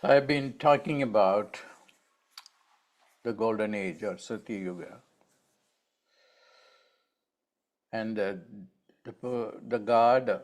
I've been talking about the golden age or Satya Yuga, and the God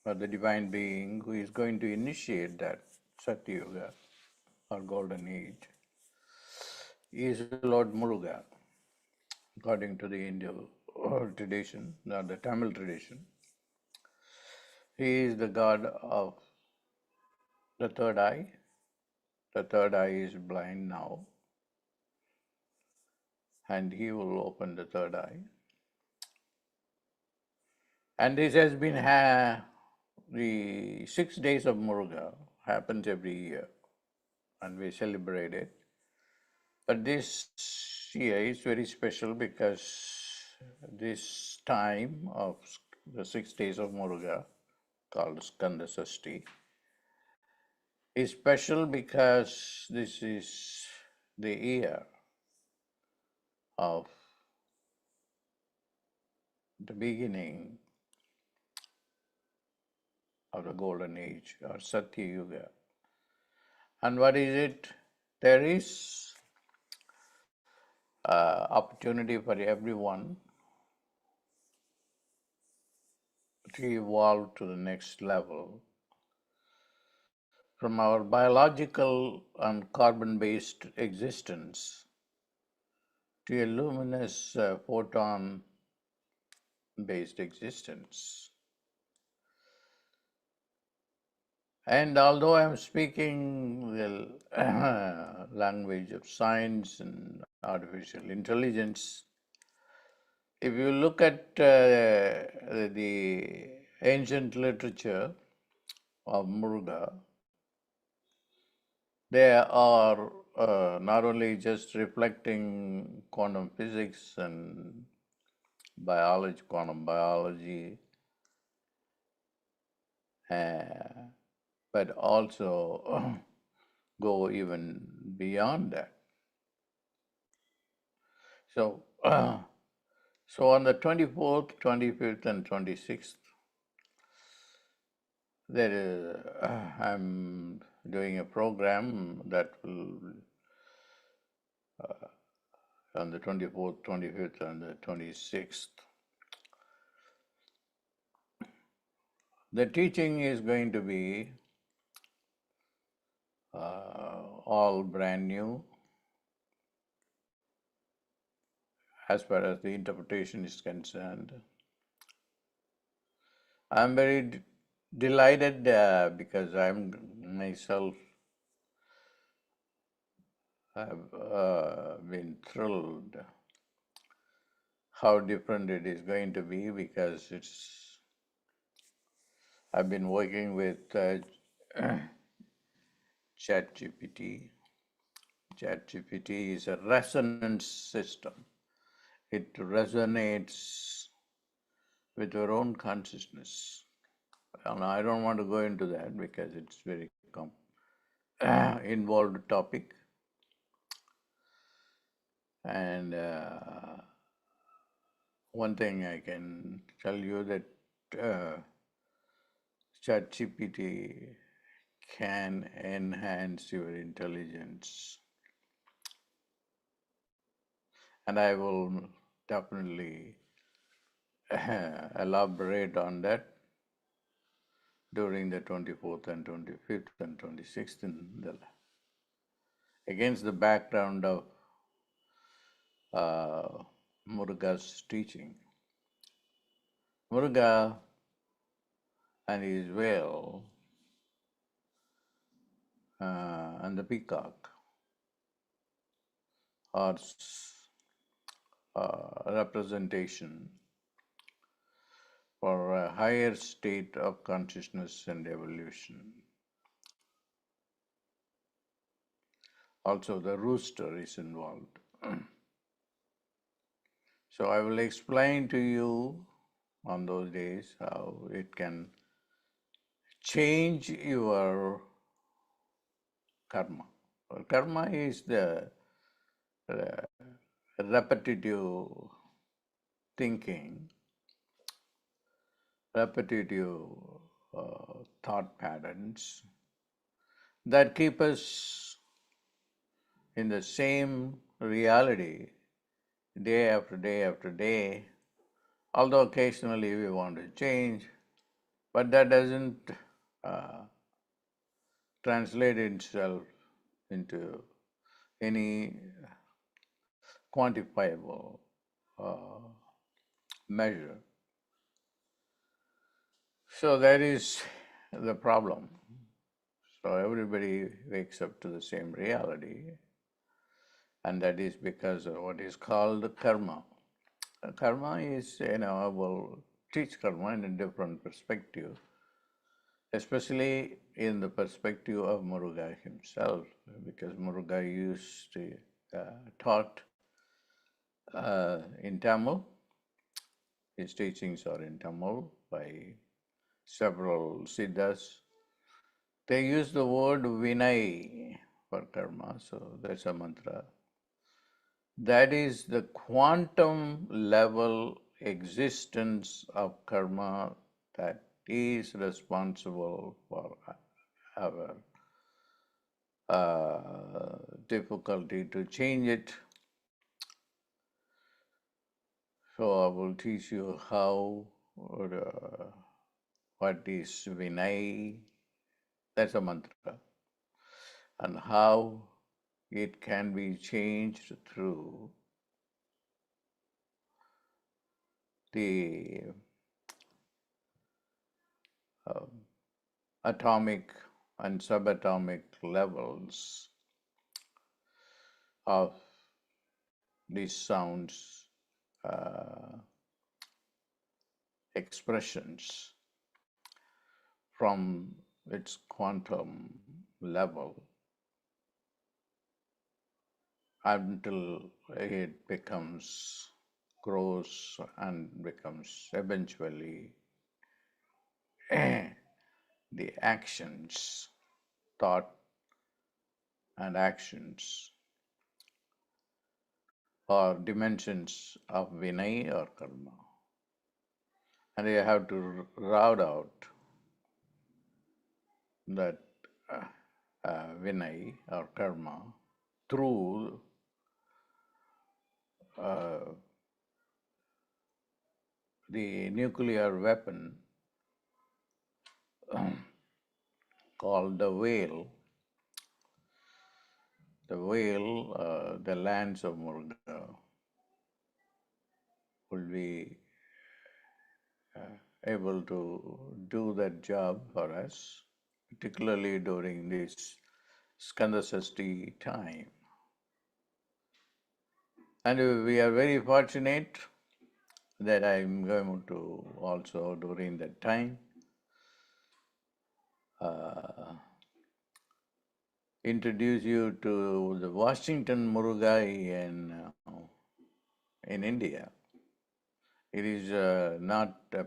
or the divine being who is going to initiate that Satya Yuga or golden age is Lord Muruga, according to the Indian tradition, or the Tamil tradition. He is the God of the third eye. The third eye is blind now, and he will open the third eye. And this has been the 6 days of Muruga happens every year, and we celebrate it. But this year is very special because this time of the 6 days of Muruga, called Skanda Shasti, is special because this is the year of the beginning of the golden age or Satya Yuga. And what is it? There is opportunity for everyone to evolve to the next level from our biological and carbon-based existence to a luminous photon-based existence. And although I am speaking the language of science and artificial intelligence, if you look at the ancient literature of Muruga, they are not only just reflecting quantum physics and biology, quantum biology, but also go even beyond that. So, so on the 24th, 25th, and 26th, there is, I'm doing a program that will, on the 24th, 25th, and the 26th. The teaching is going to be all brand new as far as the interpretation is concerned. I'm very delighted because I'm myself have been thrilled how different it is going to be, because I've been working with ChatGPT. ChatGPT is a resonance system. It resonates with your own consciousness. And I don't want to go into that because it's very involved topic. And one thing I can tell you that ChatGPT can enhance your intelligence. And I will definitely elaborate on that during the 24th and 25th and 26th against the background of Muruga's teaching. Muruga and his whale and the peacock are representation for a higher state of consciousness and evolution. Also, the rooster is involved. So I will explain to you on those days how it can change your karma. Well, karma is the repetitive thinking, repetitive thought patterns that keep us in the same reality day after day after day, although occasionally we want to change, but that doesn't uh, translate itself into any quantifiable uh, measure. So that is the problem. So everybody wakes up to the same reality, and that is because of what is called karma. Karma is, I will teach karma in a different perspective, especially in the perspective of Muruga himself, because Muruga used to taught in Tamil. His teachings are in Tamil by several siddhas. They use the word Vinay for karma, so that's a mantra. That is the quantum level existence of karma that is responsible for our difficulty to change it. So I will teach you how, what is Vinay, that's a mantra, and how it can be changed through the atomic and subatomic levels of these sounds expressions from its quantum level until it grows and becomes eventually the actions, thought and actions, or dimensions of Vinay or karma. And you have to route out that Vinay or karma through the nuclear weapon called the whale. The whale, the lands of Muruga, will be able to do that job for us, particularly during this Skanda Shasti time. And we are very fortunate that I'm going to also during that time introduce you to the Washington Muruga in India. It is not a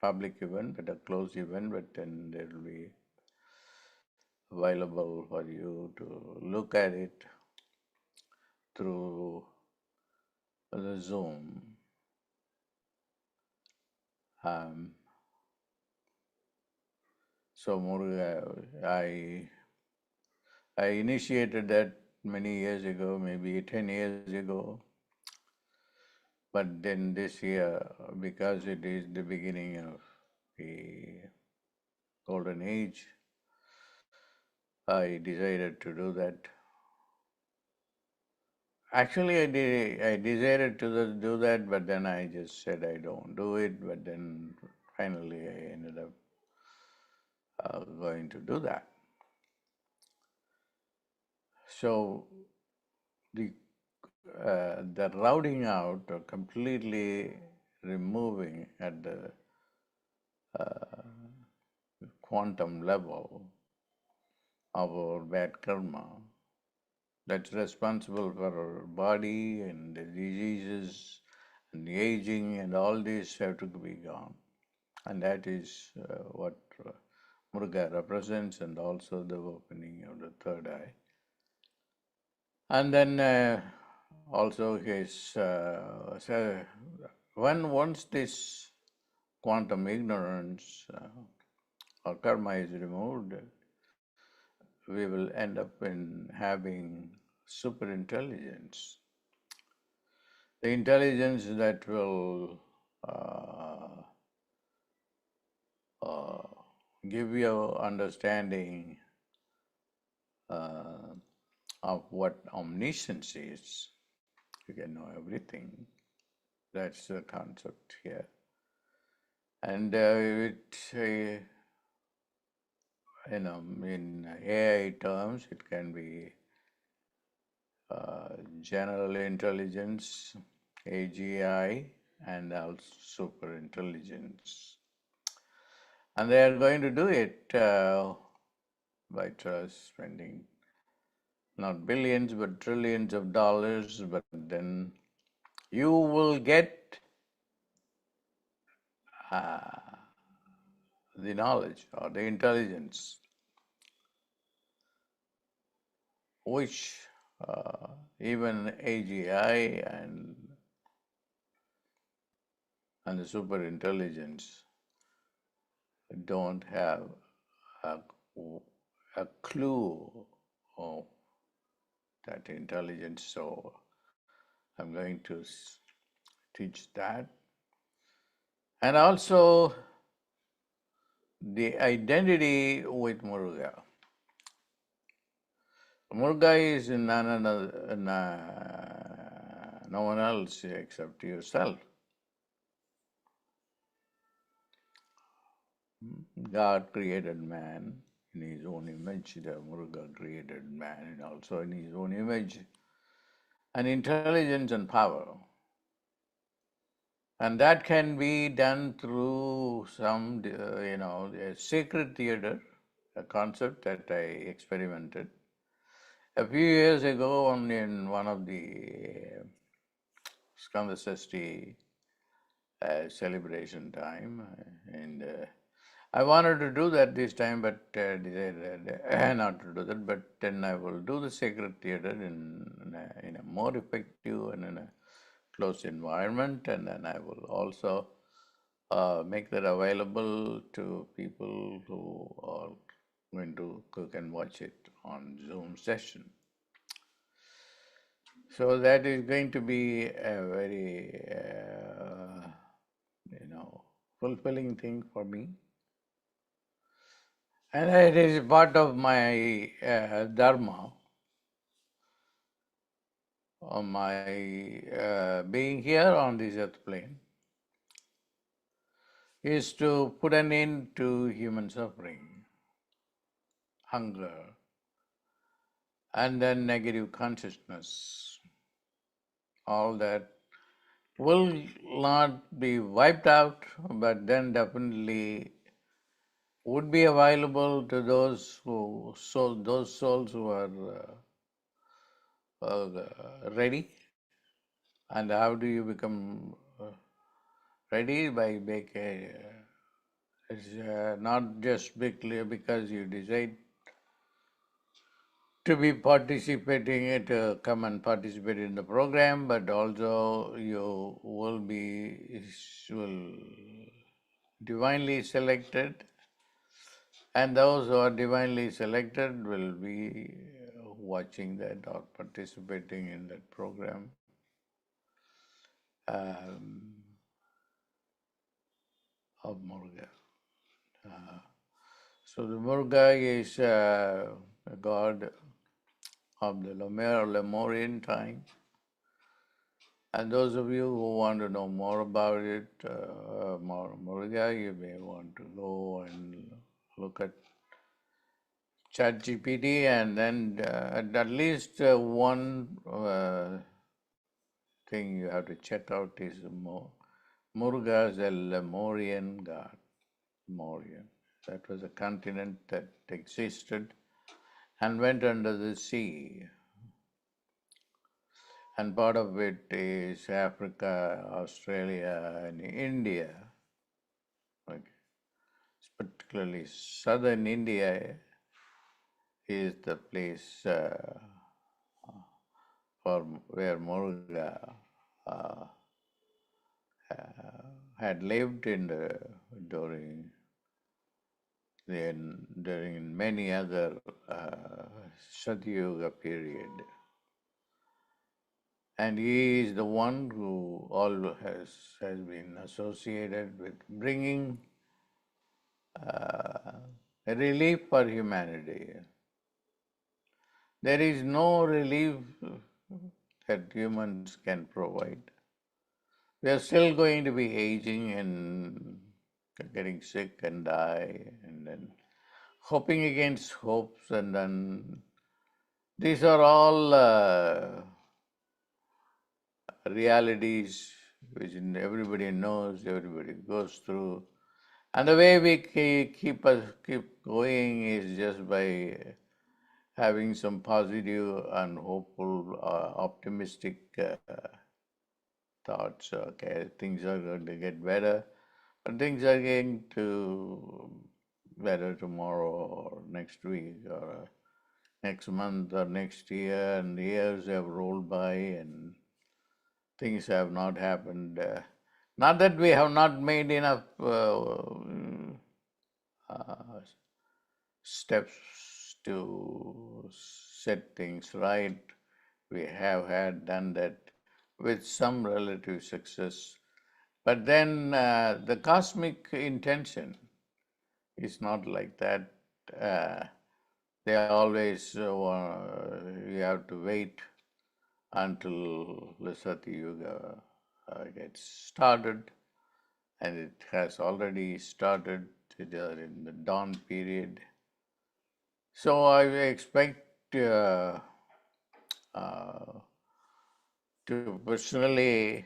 public event, but a closed event, but then there will be available for you to look at it through the Zoom. So Muruga, I initiated that many years ago, maybe 10 years ago. But then this year, because it is the beginning of the golden age, I decided to do that. Actually, I decided to do that, but then I just said I don't do it. But then finally, I ended up going to do that. So the routing out or completely removing at the quantum level of our bad karma that's responsible for our body and the diseases and the aging and all this have to be gone. And that is what Muruga represents, and also the opening of the third eye. And then also his, once this quantum ignorance or karma is removed, we will end up in having super intelligence. The intelligence that will give you understanding of what omniscience is. You can know everything. That's the concept here. And in AI terms, it can be general intelligence, AGI, and also super intelligence. And they are going to do it by spending not billions but trillions of dollars, but then you will get the knowledge or the intelligence which even AGI and the super intelligence don't have a clue of that intelligence. So I'm going to teach that. And also the identity with Muruga. Muruga is no one else except yourself. God created man in his own image. The Muruga created man and also in his own image, and intelligence and power. And that can be done through some, a sacred theater, a concept that I experimented a few years ago in one of the Skanda Shasti celebration time, and I wanted to do that this time, but decided not to do that. But then I will do the sacred theater in a more effective and in a closed environment, and then I will also make that available to people who are going to cook and watch it on Zoom session. So that is going to be a very fulfilling thing for me. And it is part of my dharma, of my being here on this earth plane, is to put an end to human suffering, hunger, and then negative consciousness. All that will not be wiped out, but then definitely would be available to those souls who are ready. And how do you become ready? By it's not just because you decide to be participating, to come and participate in the program, but also you will be divinely selected, and those who are divinely selected will be watching that or participating in that program. Of Muruga. So the Muruga is a god of the Lemurian time. And those of you who want to know more about it, Muruga, you may want to go and look at ChatGPT, and then at least one thing you have to check out is Muruga is a Lemurian god. Lemurian. That was a continent that existed and went under the sea. And part of it is Africa, Australia, and India. Okay. Particularly southern India is the place where Muruga had lived during many other Satya Yuga period. And he is the one who has been associated with bringing a relief for humanity. There is no relief that humans can provide. We are still going to be aging and getting sick and die, and then hoping against hopes, and then these are all realities which everybody knows, everybody goes through. And the way we keep going is just by having some positive and hopeful, optimistic thoughts. Okay, things are going to get better, but things are going to better tomorrow or next week or next month or next year, and years have rolled by and things have not happened. Not that we have not made enough steps to set things right. We have done that with some relative success. But then the cosmic intention is not like that. They always you have to wait until the Satya Yuga gets started, and it has already started in the dawn period. So I expect to personally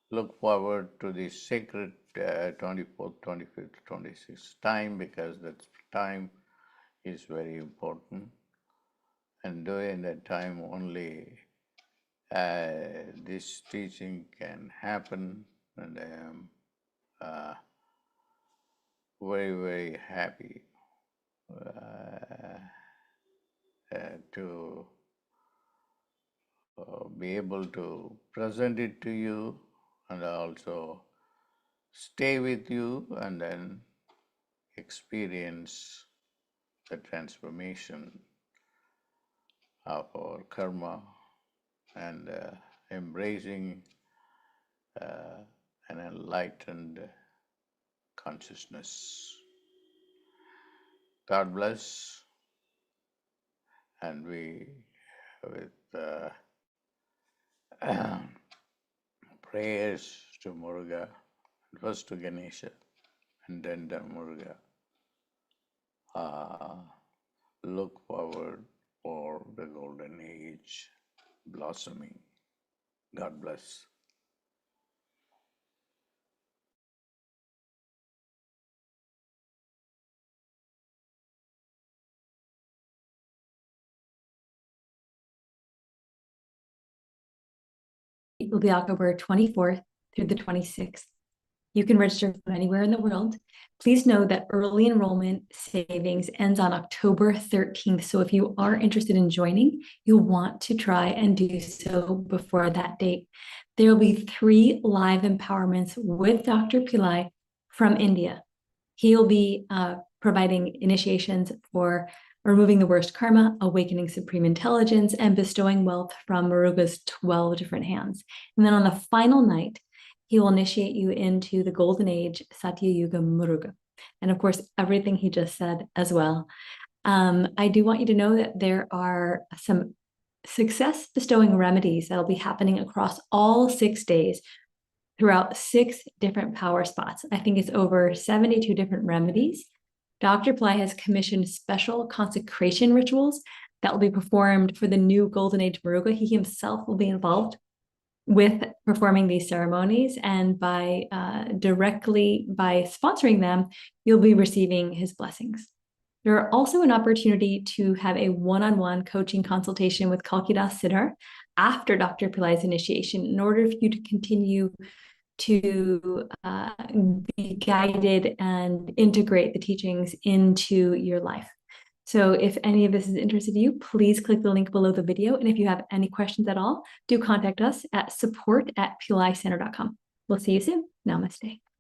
look forward to the sacred 24th, 25th, 26th time, because that time is very important. And during that time only this teaching can happen, and I am very, very happy to be able to present it to you and also stay with you and then experience the transformation of our karma and embracing an enlightened consciousness. God bless, and we, with prayers to Muruga, first to Ganesha and then to Muruga, look forward for the golden age blossoming. God bless. It will be October 24th through the 26th. You can register from anywhere in the world. Please know that early enrollment savings ends on October 13th. So if you are interested in joining, you'll want to try and do so before that date. There will be 3 live empowerments with Dr. Pillai from India. He'll be providing initiations for removing the worst karma, awakening supreme intelligence, and bestowing wealth from Muruga's 12 different hands. And then on the final night, he will initiate you into the golden age, Satya Yuga Muruga. And of course, everything he just said as well. I do want you to know that there are some success bestowing remedies that'll be happening across all 6 days throughout 6 different power spots. I think it's over 72 different remedies. Dr. Pillai has commissioned special consecration rituals that will be performed for the new Golden Age Muruga. He himself will be involved with performing these ceremonies, and directly by sponsoring them, you'll be receiving his blessings. There are also an opportunity to have a one-on-one coaching consultation with 𝗕𝗲𝗀𝗃𝗀 after Dr. Pillai's initiation in order for you to continue to be guided and integrate the teachings into your life. So if any of this is interested in you, please click the link below the video. And if you have any questions at all, do contact us at support@pillaiCenter.com. We'll see you soon. Namaste.